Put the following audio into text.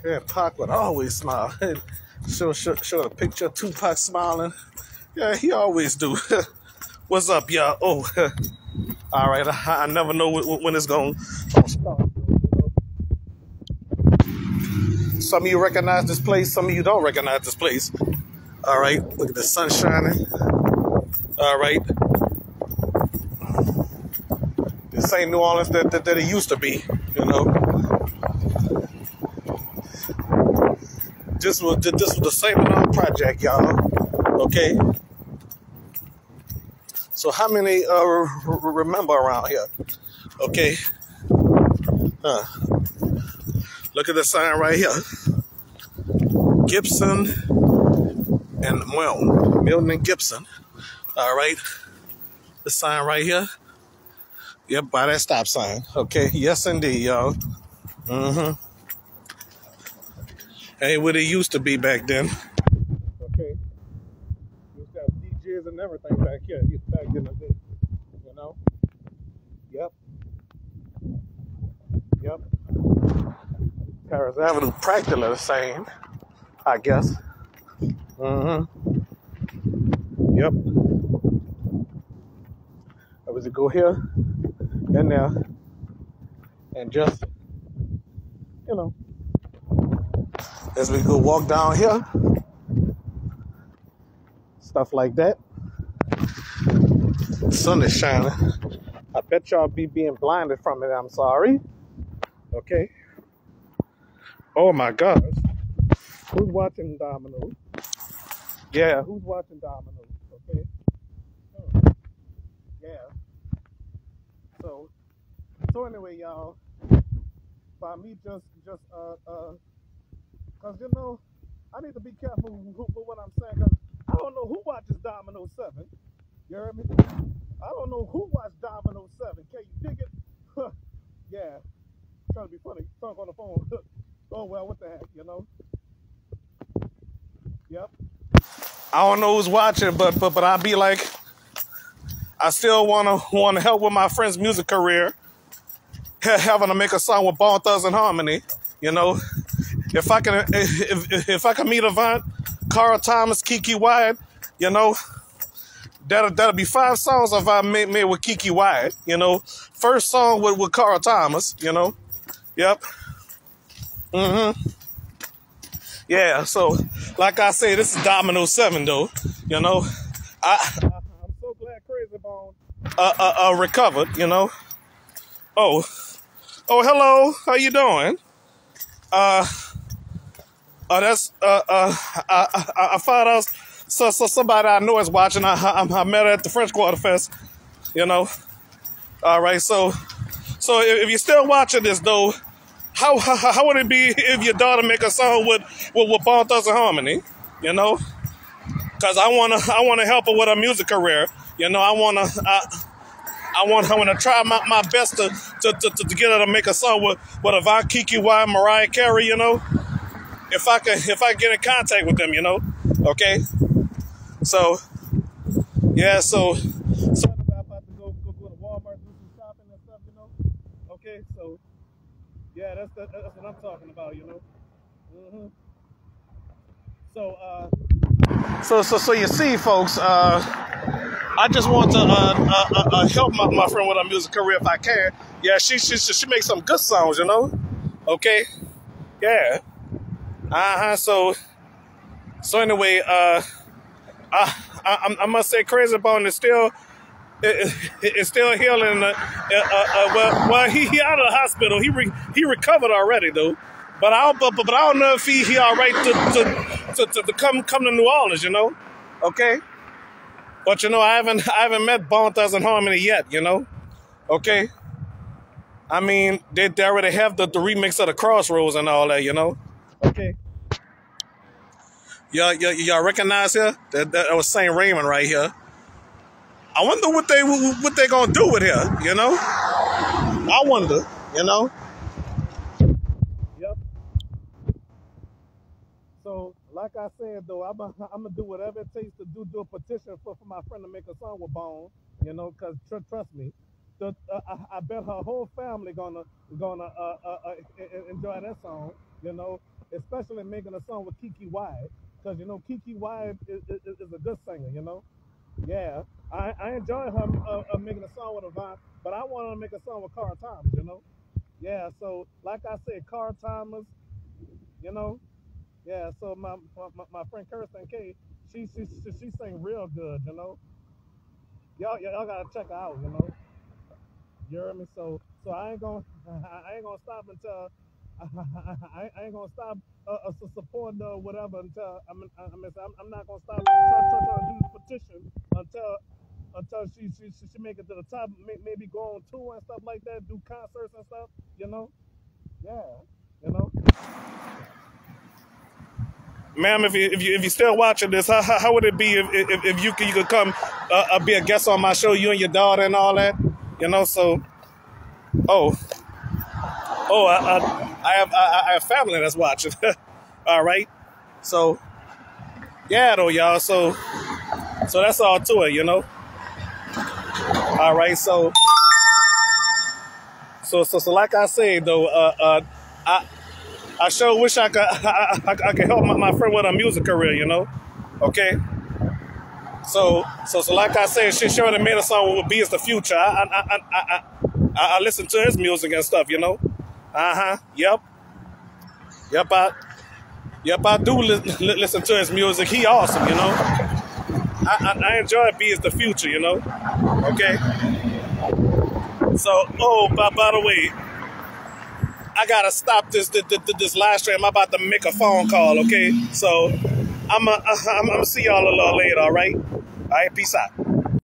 Yeah, Pac would always smile. Show a picture of Tupac smiling. Yeah, he always do. What's up, y'all? Oh, all right. I never know when it's going to start. Some of you recognize this place. Some of you don't recognize this place. All right. Look at the sun shining. All right. This ain't New Orleans that it used to be. You know. This was the same project, y'all. Okay. So how many remember around here? Okay. Look at the sign right here. Gibson and Milton and Gibson. All right. The sign right here. Yep, by that stop sign. Okay. Yes, indeed, y'all. Mm-hmm. Ain't what it used to be back then. Okay. Used to have DJs and everything back here. Back in the day. You know? Yep. Yep. Paris Avenue practically the same, I guess. Mm-hmm. Yep. I was to go here and there and just, you know, as we go walk down here, stuff like that. The sun is shining. I bet y'all be being blinded from it. I'm sorry. Okay. Oh my gosh. Who's watching Dominoes? Yeah, who's watching Dominoes? Okay. Oh, yeah. So anyway, y'all. By me just cause you know, I need to be careful with what I'm saying. Cause I don't know who watches Domino 7. You heard me? I don't know who watched Domino 7. Can you dig it? Yeah. Trying to be funny. Talk on the phone. Oh well, what the heck, you know? Yep. I don't know who's watching, but I'll be like, I still wanna help with my friend's music career. Having to make a song with Bone Thugs and Harmony, you know. If I can meet Avant, Carl Thomas, Kiki Wyatt, you know, that'll be 5 songs if I made with Kiki Wyatt, you know. First song with Carl Thomas, you know. Yep. Mm-hmm. Yeah, so like I say, this is Domino 7 though, you know. I'm so glad Crazy Bone recovered, you know. Oh, hello. How you doing? That's I found out. So somebody I know is watching. I met her at the French Quarter Fest. You know. All right. So if you're still watching this though, how would it be if your daughter make a song with Bone Thugs and Harmony? You know. Cause I wanna help her with her music career. You know. I wanna try my best to get her to make a song with Avant, Kiki Wyatt, Mariah Carey, you know. If I get in contact with them, you know. Okay. So yeah, so I'm about to go to Walmart, do some shopping and stuff, you know. Okay, so yeah, that's what I'm talking about, you know. Mm-hmm. So you see, folks, I just want to help my friend with her music career if I can. Yeah, she makes some good songs, you know. Okay, yeah. So anyway, I must say, Crazy Bone is still healing. Well, he out of the hospital. He recovered already though. But I don't know if he all right to come to New Orleans, you know. Okay. But you know, I haven't met Bone Thugs and Harmony yet, you know. Okay. I mean, they already have the remix of the Crossroads and all that, you know. Okay. Y'all recognize here? That was St. Raymond right here. I wonder what they gonna do with here, you know? I wonder, you know? Yep. So, like I said, though, I'm gonna do whatever it takes to do a petition for my friend to make a song with Bone, you know, because trust me, I bet her whole family gonna enjoy that song, you know. especially making a song with Kiki Wyatt, because you know Kiki Wyatt is a good singer, you know. Yeah, I enjoy her making a song with a vibe, but I want to make a song with Carl Thomas, you know. Yeah, so like I said, Carl Thomas, you know. Yeah, so my friend Kirsten K, she sing real good, you know. Y'all gotta check her out, you know. You hear me? So I ain't gonna I ain't gonna stop until I ain't gonna stop supporting her or whatever until I'm not gonna stop trying to do this petition until she make it to the top. Maybe go on tour and stuff like that, do concerts and stuff. You know? Yeah. You know. Ma'am, if you still watching this, how would it be if you could come be a guest on my show, you and your daughter and all that, you know? So, oh, I have family that's watching. All right, so yeah, though, y'all. So that's all to it, you know. All right, so like I said though, I sure wish I could help my friend with a music career, you know. Okay. So like I said, she sure made a song with B is the future. I listen to his music and stuff, you know. Yep. I do listen to his music. He awesome, you know. I enjoy B is the future, you know. Okay. So by the way, I gotta stop this live stream. I'm about to make a phone call. Okay. So I'm gonna see y'all a little later. All right. All right. Peace out.